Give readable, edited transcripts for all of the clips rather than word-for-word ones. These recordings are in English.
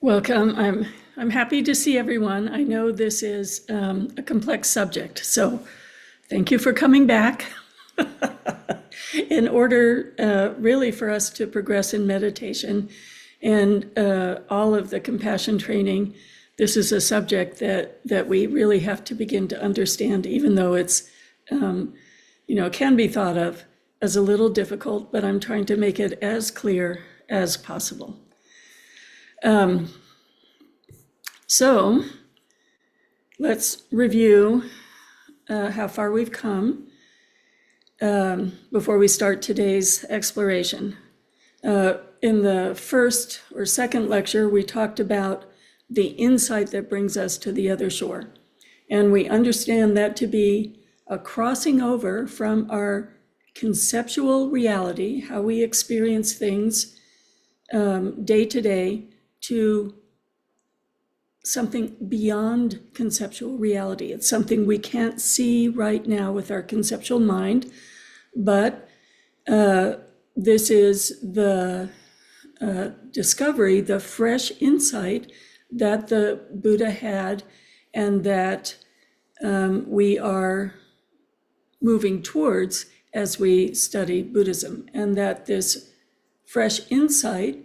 Welcome. I'm happy to see everyone. I know this is a complex subject, so thank you for coming back. In order really for us to progress in meditation and all of the compassion training, this is a subject that we really have to begin to understand, even though it's, can be thought of as a little difficult, but I'm trying to make it as clear as possible. So let's review how far we've come before we start today's exploration. In the first or second lecture, we talked about the insight that brings us to the other shore. And we understand that to be a crossing over from our conceptual reality, how we experience things day to day, to something beyond conceptual reality. It's something we can't see right now with our conceptual mind, but this is the discovery, the fresh insight that the Buddha had, and that we are moving towards as we study Buddhism, and that this fresh insight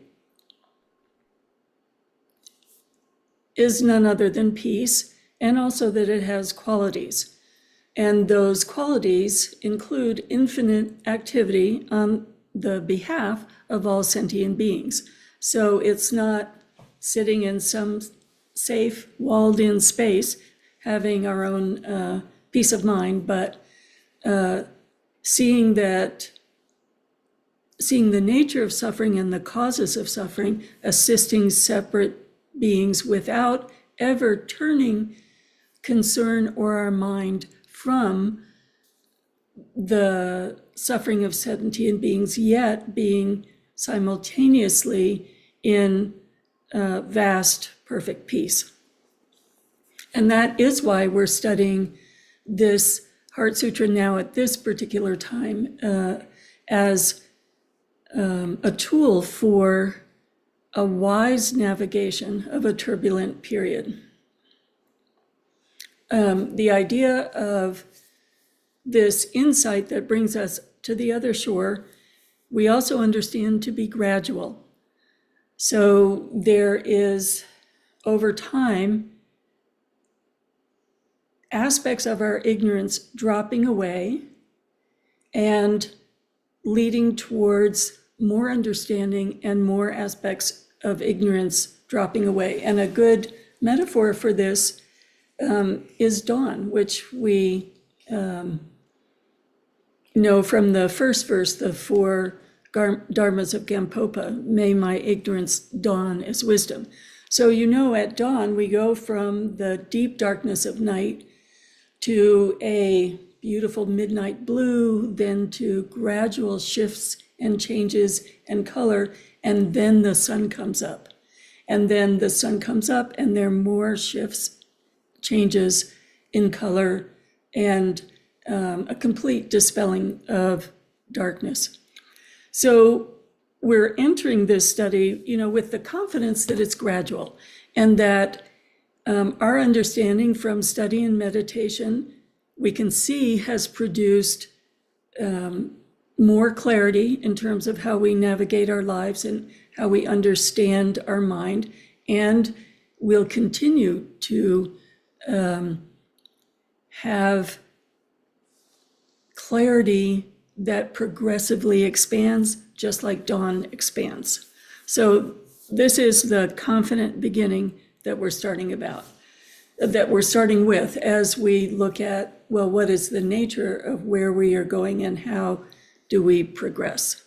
is none other than peace, and also that it has qualities. And those qualities include infinite activity on the behalf of all sentient beings. So it's not sitting in some safe, walled-in space, having our own peace of mind, but seeing the nature of suffering and the causes of suffering, assisting separate beings without ever turning concern or our mind from the suffering of sentient beings, yet being simultaneously in vast, perfect peace. And that is why we're studying this Heart Sutra now at this particular time as a tool for a wise navigation of a turbulent period. The idea of this insight that brings us to the other shore, we also understand to be gradual. So there is, over time, aspects of our ignorance dropping away and leading towards more understanding and more aspects of ignorance dropping away. And a good metaphor for this is dawn, which we know from the first verse, the four dharmas of Gampopa, may my ignorance dawn as wisdom. So at dawn, we go from the deep darkness of night to a beautiful midnight blue, then to gradual shifts and changes and color, and then the sun comes up. And then the sun comes up and there are more shifts, changes in color, and a complete dispelling of darkness. So we're entering this study, with the confidence that it's gradual, and that our understanding from study and meditation, we can see, has produced more clarity in terms of how we navigate our lives and how we understand our mind, and we'll continue to have clarity that progressively expands, just like dawn expands. So this is the confident beginning that we're starting with as we look at, well, what is the nature of where we are going and how do we progress?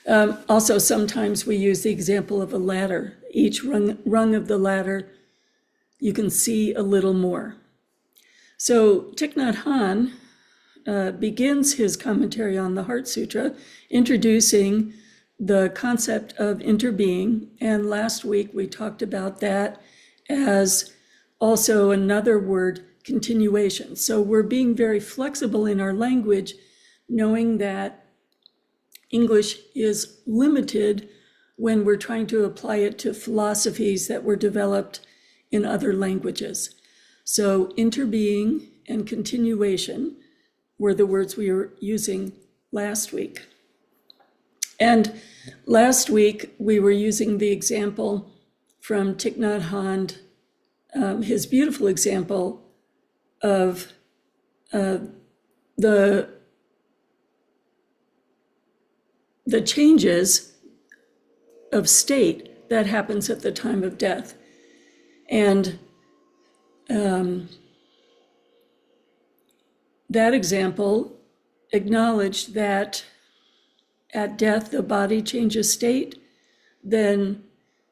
Also, sometimes we use the example of a ladder. Each rung of the ladder, you can see a little more. So Thich Nhat Hanh begins his commentary on the Heart Sutra, introducing the concept of interbeing. And last week we talked about that as also another word, continuation. So we're being very flexible in our language, knowing that English is limited when we're trying to apply it to philosophies that were developed in other languages. So interbeing and continuation were the words we were using last week. And last week, we were using the example from Thich Nhat Hanh, his beautiful example of the changes of state that happens at the time of death. And that example acknowledged that at death, the body changes state. Then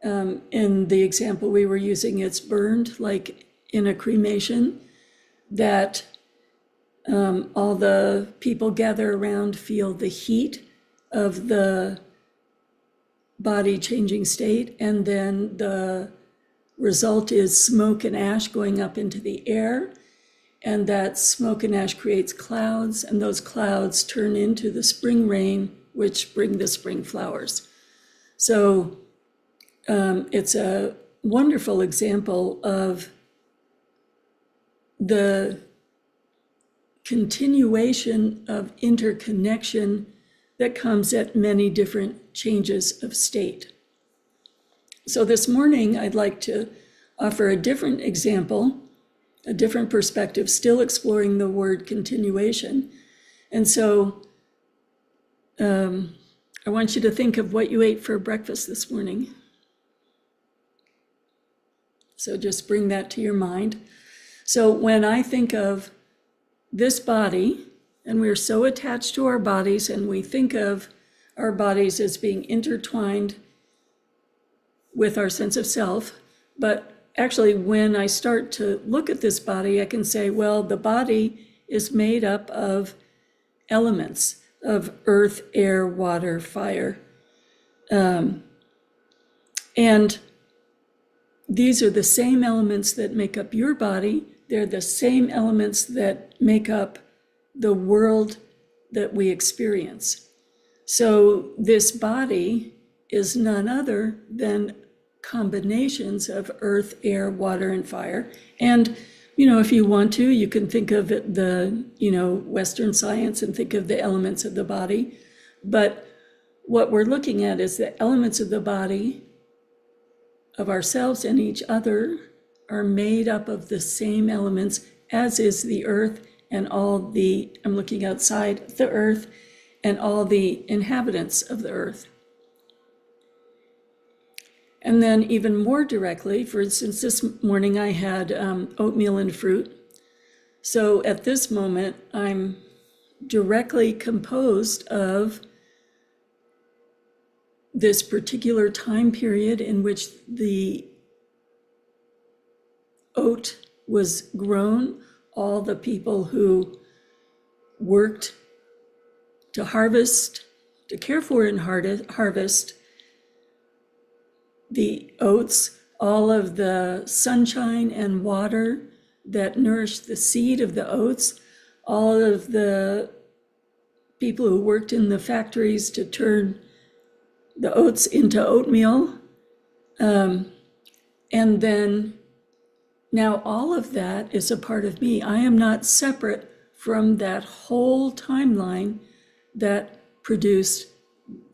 in the example we were using, it's burned, like in a cremation, that all the people gather around feel the heat of the body changing state, and then the result is smoke and ash going up into the air, and that smoke and ash creates clouds, and those clouds turn into the spring rain, which bring the spring flowers. So it's a wonderful example of the continuation of interconnection that comes at many different changes of state. So this morning, I'd like to offer a different example, a different perspective, still exploring the word continuation. And so I want you to think of what you ate for breakfast this morning. So just bring that to your mind. So when I think of this body, and we're so attached to our bodies, and we think of our bodies as being intertwined with our sense of self, but actually when I start to look at this body, I can say, well, the body is made up of elements of earth, air, water, fire. And these are the same elements that make up your body. They're the same elements that make up the world that we experience. So this body is none other than combinations of earth, air, water, and fire. And, if you want to, you can think of it, Western science, and think of the elements of the body. But what we're looking at is the elements of the body, of ourselves and each other, are made up of the same elements as is the earth and I'm looking outside the earth, and all the inhabitants of the earth. And then even more directly, for instance, this morning I had oatmeal and fruit. So at this moment, I'm directly composed of this particular time period in which the oat was grown, all the people who worked to harvest, to care for and harvest the oats, all of the sunshine and water that nourished the seed of the oats, all of the people who worked in the factories to turn the oats into oatmeal. And then now all of that is a part of me. I am not separate from that whole timeline that produced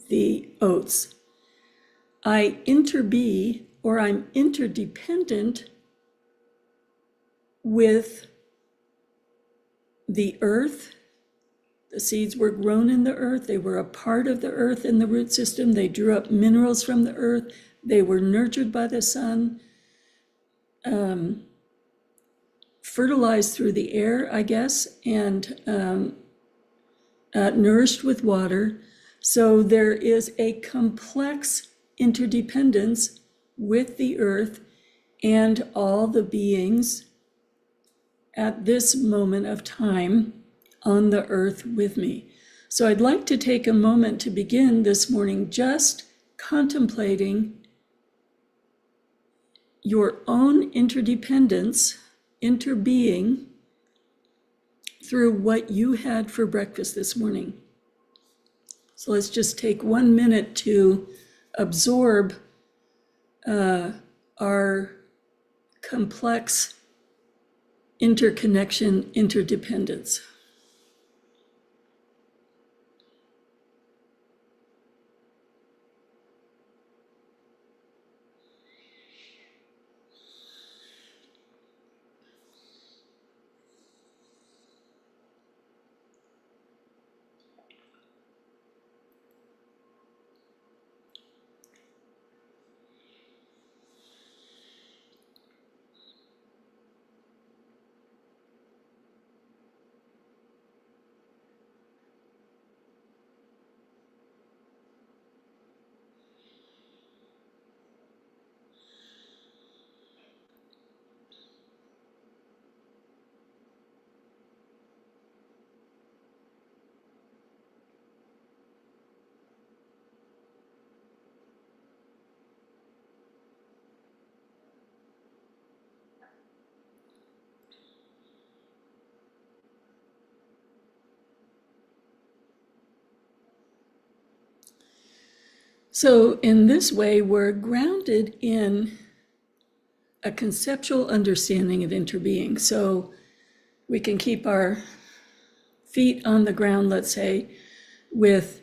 the oats. I interbe, or I'm interdependent with the earth. The seeds were grown in the earth. They were a part of the earth in the root system. They drew up minerals from the earth. They were nurtured by the sun, fertilized through the air, I guess, and nourished with water. So there is a complex interdependence with the earth and all the beings at this moment of time on the earth with me. So I'd like to take a moment to begin this morning just contemplating your own interdependence, interbeing, through what you had for breakfast this morning. So let's just take 1 minute to absorb our complex interconnection, interdependence. So in this way, we're grounded in a conceptual understanding of interbeing. So we can keep our feet on the ground, let's say, with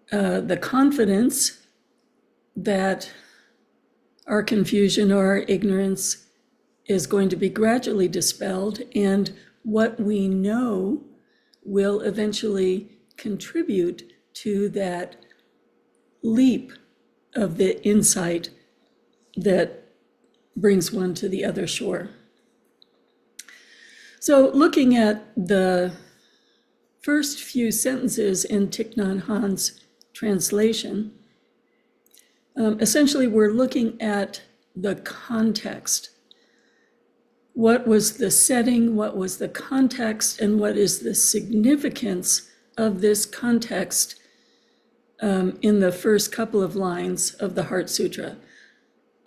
the confidence that our confusion or our ignorance is going to be gradually dispelled, and what we know will eventually contribute to that leap of the insight that brings one to the other shore. So looking at the first few sentences in Thich Nhat Hanh's translation, essentially we're looking at the context. What was the setting, what was the context, and what is the significance of this context in the first couple of lines of the Heart Sutra.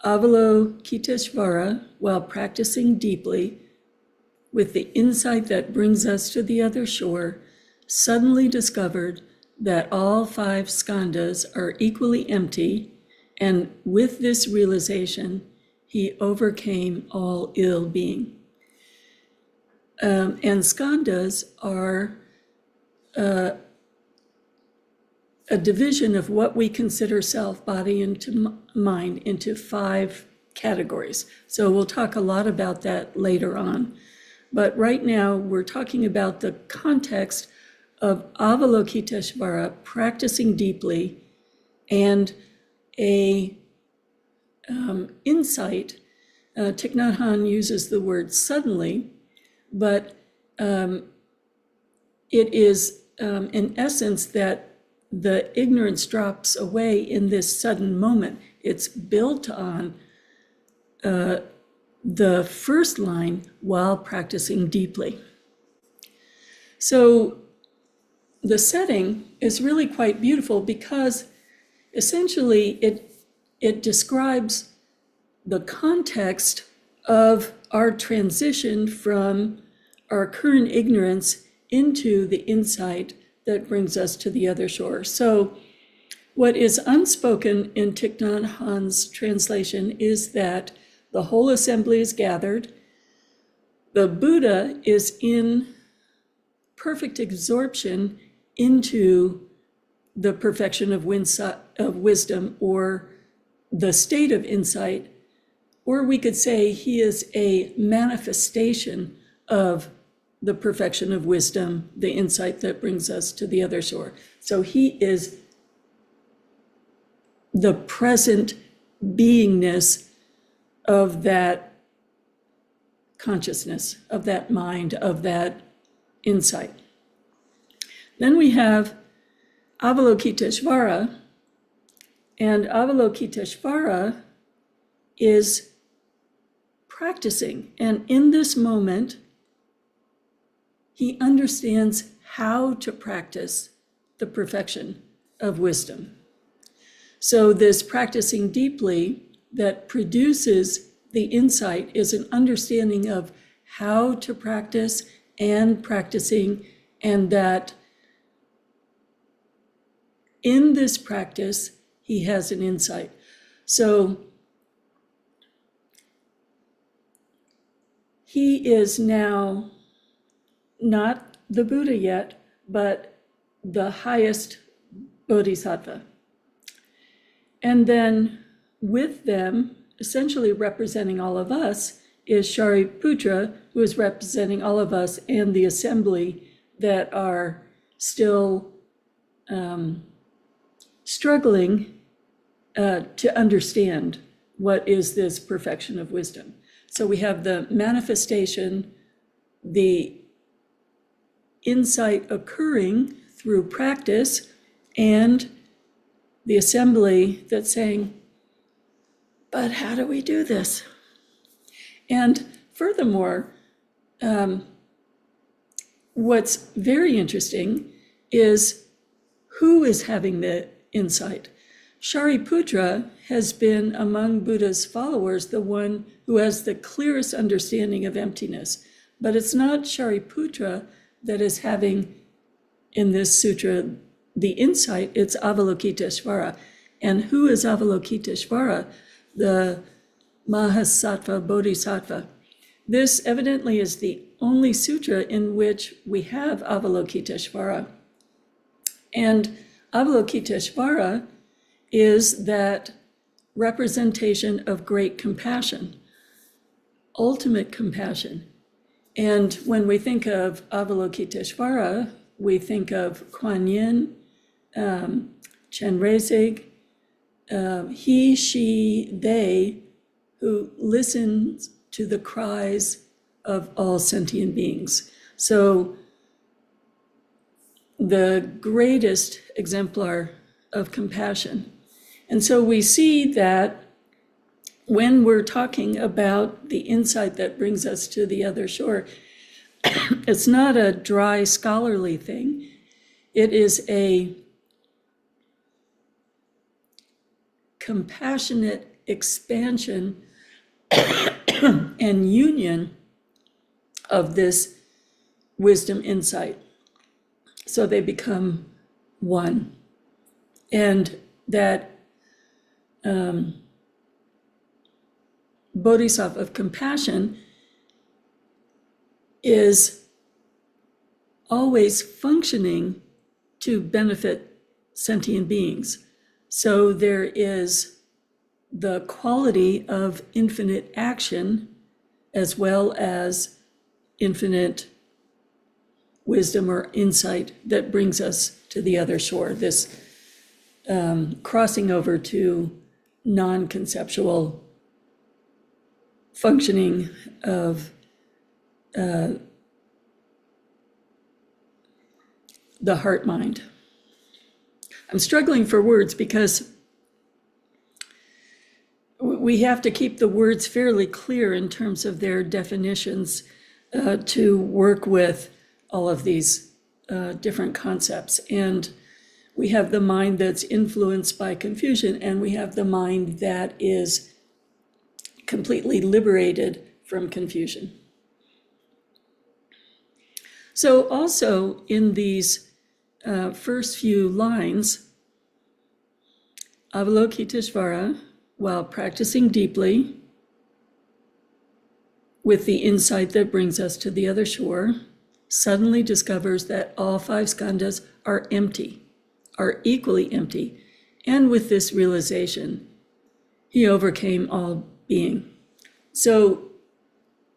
Avalokiteshvara, while practicing deeply, with the insight that brings us to the other shore, suddenly discovered that all 5 skandhas are equally empty, and with this realization, he overcame all ill being. And skandhas are a division of what we consider self, body, and mind into 5 categories. So we'll talk a lot about that later on. But right now, we're talking about the context of Avalokiteshvara, practicing deeply, and a insight. Thich Nhat Hanh uses the word suddenly, but it is in essence that the ignorance drops away in this sudden moment. It's built on the first line, while practicing deeply. So the setting is really quite beautiful because essentially it describes the context of our transition from our current ignorance into the insight that brings us to the other shore. So what is unspoken in Thich Nhat Hanh's translation is that the whole assembly is gathered. The Buddha is in perfect absorption into the perfection of wisdom, or the state of insight, or we could say he is a manifestation of the perfection of wisdom, the insight that brings us to the other shore. So he is the present beingness of that consciousness, of that mind, of that insight. Then we have Avalokiteshvara, and Avalokiteshvara is practicing, and in this moment, he understands how to practice the perfection of wisdom. So this practicing deeply that produces the insight is an understanding of how to practice and practicing, and that in this practice, he has an insight. So he is now not the Buddha yet, but the highest bodhisattva. And then with them, essentially representing all of us, is Shariputra, who is representing all of us and the assembly that are still struggling to understand what is this perfection of wisdom. So we have the manifestation, the insight occurring through practice, and the assembly that's saying, but how do we do this? And furthermore, what's very interesting is who is having the insight. Shariputra has been among Buddha's followers the one who has the clearest understanding of emptiness. But it's not Shariputra that is having, in this sutra, the insight, it's Avalokiteshvara. And who is Avalokiteshvara? The Mahasattva Bodhisattva. This evidently is the only sutra in which we have Avalokiteshvara. And Avalokiteshvara is that representation of great compassion, ultimate compassion. And when we think of Avalokiteshvara, we think of Kuan Yin, Chenrezig, he, she, they, who listens to the cries of all sentient beings. So the greatest exemplar of compassion. And so we see that when we're talking about the insight that brings us to the other shore, it's not a dry scholarly thing. It is a compassionate expansion and union of this wisdom insight. So they become one. And that bodhisattva of compassion is always functioning to benefit sentient beings. So there is the quality of infinite action as well as infinite wisdom or insight that brings us to the other shore, this crossing over to non-conceptual functioning of the heart-mind. I'm struggling for words because we have to keep the words fairly clear in terms of their definitions to work with all of these different concepts. And we have the mind that's influenced by confusion, and we have the mind that is completely liberated from confusion. So also in these first few lines, Avalokiteshvara, while practicing deeply with the insight that brings us to the other shore, suddenly discovers that all five skandhas are empty, are equally empty. And with this realization, he overcame all being. So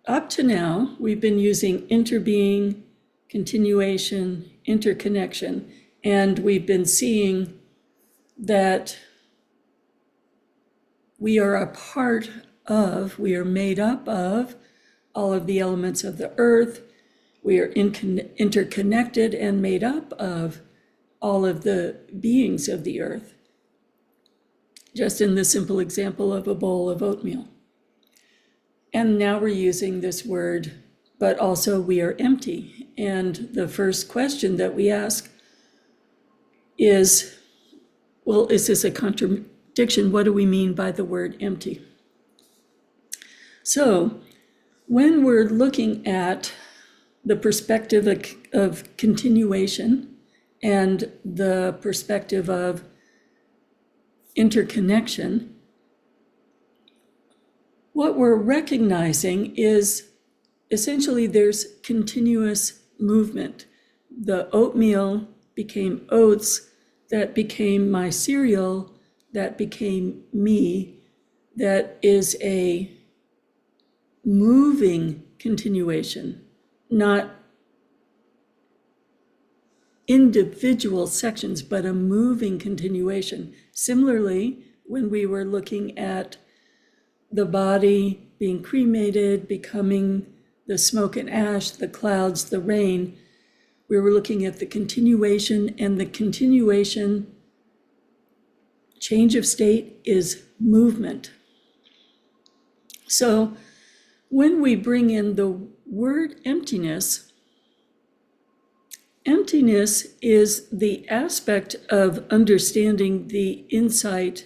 up to now, we've been using interbeing, continuation, interconnection, and we've been seeing that we are a part of, we are made up of all of the elements of the earth. We are interconnected and made up of all of the beings of the earth. Just in the simple example of a bowl of oatmeal. And now we're using this word, but also we are empty. And the first question that we ask is, well, is this a contradiction? What do we mean by the word empty? So when we're looking at the perspective of continuation and the perspective of interconnection, what we're recognizing is essentially there's continuous movement. The oatmeal became oats, that became my cereal, that became me, that is a moving continuation, not individual sections, but a moving continuation. Similarly, when we were looking at the body being cremated, becoming the smoke and ash, the clouds, the rain, we were looking at the continuation, and the continuation, change of state, is movement. So when we bring in the word emptiness, emptiness is the aspect of understanding the insight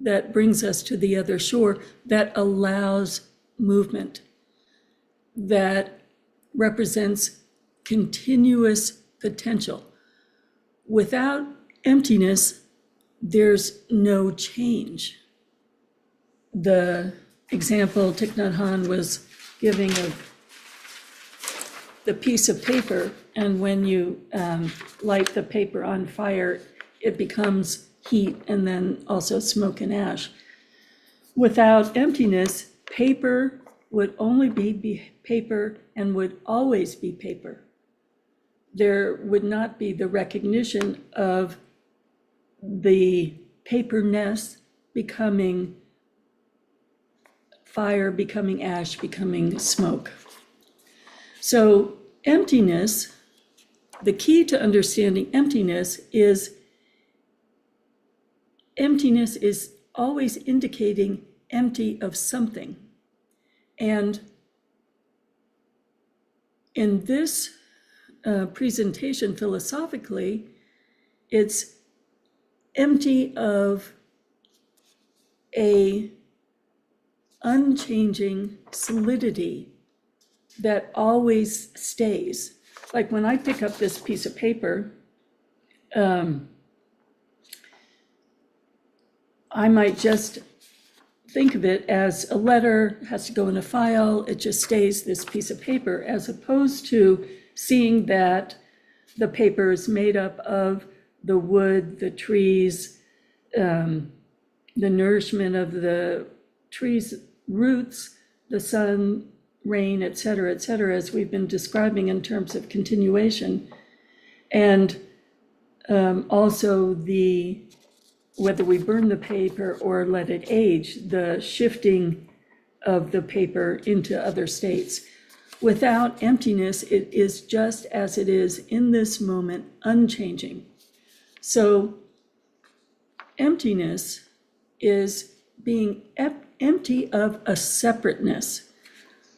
that brings us to the other shore, that allows movement, that represents continuous potential. Without emptiness, there's no change. The example Thich Nhat Hanh was giving of the piece of paper, and when you light the paper on fire, it becomes heat and then also smoke and ash. Without emptiness, paper would only be paper and would always be paper. There would not be the recognition of the paperness becoming fire, becoming ash, becoming smoke. So emptiness, the key to understanding emptiness is always indicating empty of something. And in this presentation philosophically, it's empty of a unchanging solidity that always stays. Like when I pick up this piece of paper, I might just think of it as a letter, has to go in a file, it just stays this piece of paper, as opposed to seeing that the paper is made up of the wood, the trees, the nourishment of the trees' roots, the sun, rain, et cetera, as we've been describing in terms of continuation. And also whether we burn the paper or let it age, the shifting of the paper into other states. Without emptiness, it is just as it is in this moment, unchanging. So emptiness is being empty of a separateness.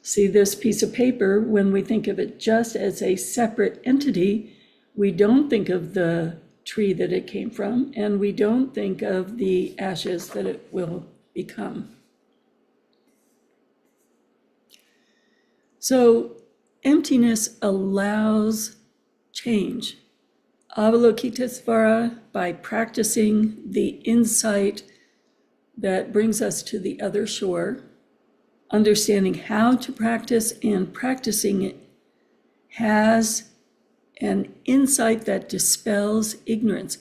See, this piece of paper, when we think of it just as a separate entity, we don't think of the tree that it came from, and we don't think of the ashes that it will become. So emptiness allows change. Avalokitesvara, by practicing the insight that brings us to the other shore, understanding how to practice and practicing it, has an insight that dispels ignorance.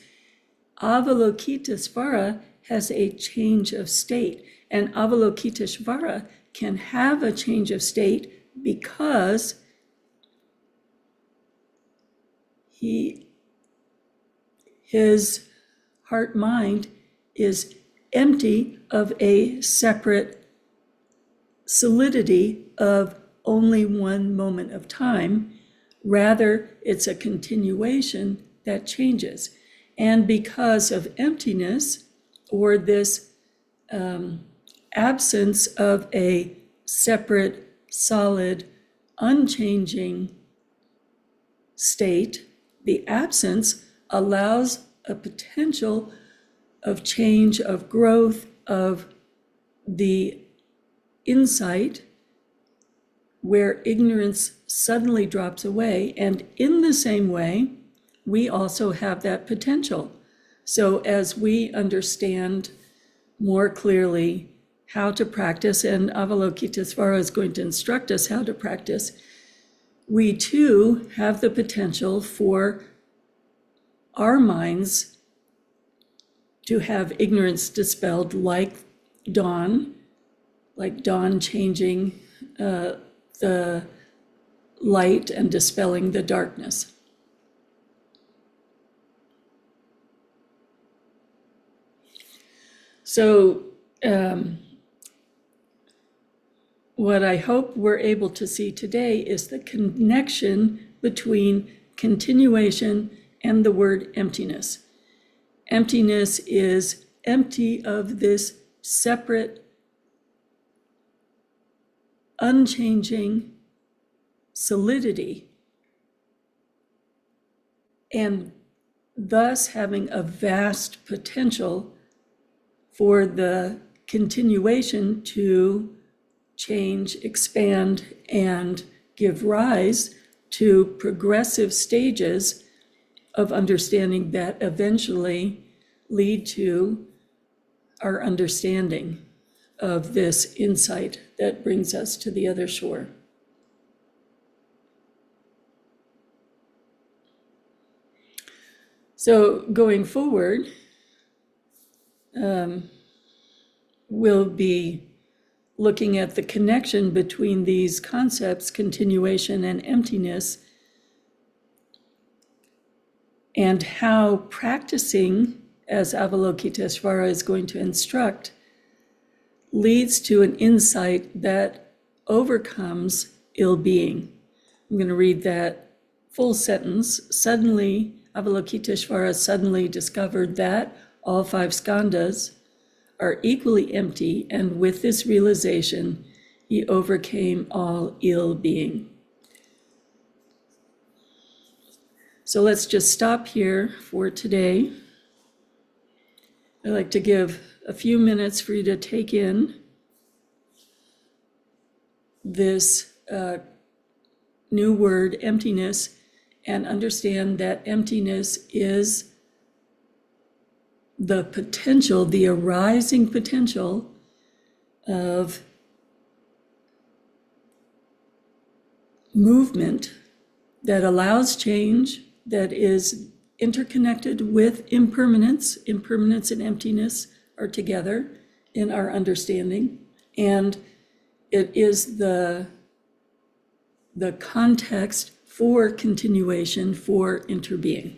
Avalokitesvara has a change of state, and Avalokitesvara can have a change of state because his heart mind is empty of a separate solidity of only one moment of time. Rather, it's a continuation that changes. And because of emptiness, or this absence of a separate, solid, unchanging state, the absence allows a potential of change, of growth, of the insight where ignorance suddenly drops away. And in the same way, we also have that potential. So as we understand more clearly how to practice, and Avalokitesvara is going to instruct us how to practice, we too have the potential for our minds to have ignorance dispelled like dawn changing the light and dispelling the darkness. So what I hope we're able to see today is the connection between continuation and the word emptiness. Emptiness is empty of this separate, unchanging solidity, and thus having a vast potential for the continuation to change, expand, and give rise to progressive stages of understanding that eventually lead to our understanding of this insight that brings us to the other shore. So going forward, we'll be looking at the connection between these concepts, continuation and emptiness, and how practicing, as Avalokitesvara is going to instruct, leads to an insight that overcomes ill-being. I'm going to read that full sentence. Suddenly, Avalokitesvara suddenly discovered that all 5 skandhas are equally empty, and with this realization, he overcame all ill-being. So let's just stop here for today. I'd like to give a few minutes for you to take in this new word, emptiness, and understand that emptiness is the potential, the arising potential of movement that allows change, that is interconnected with impermanence. Impermanence and emptiness are together in our understanding, and it is the context for continuation, for interbeing.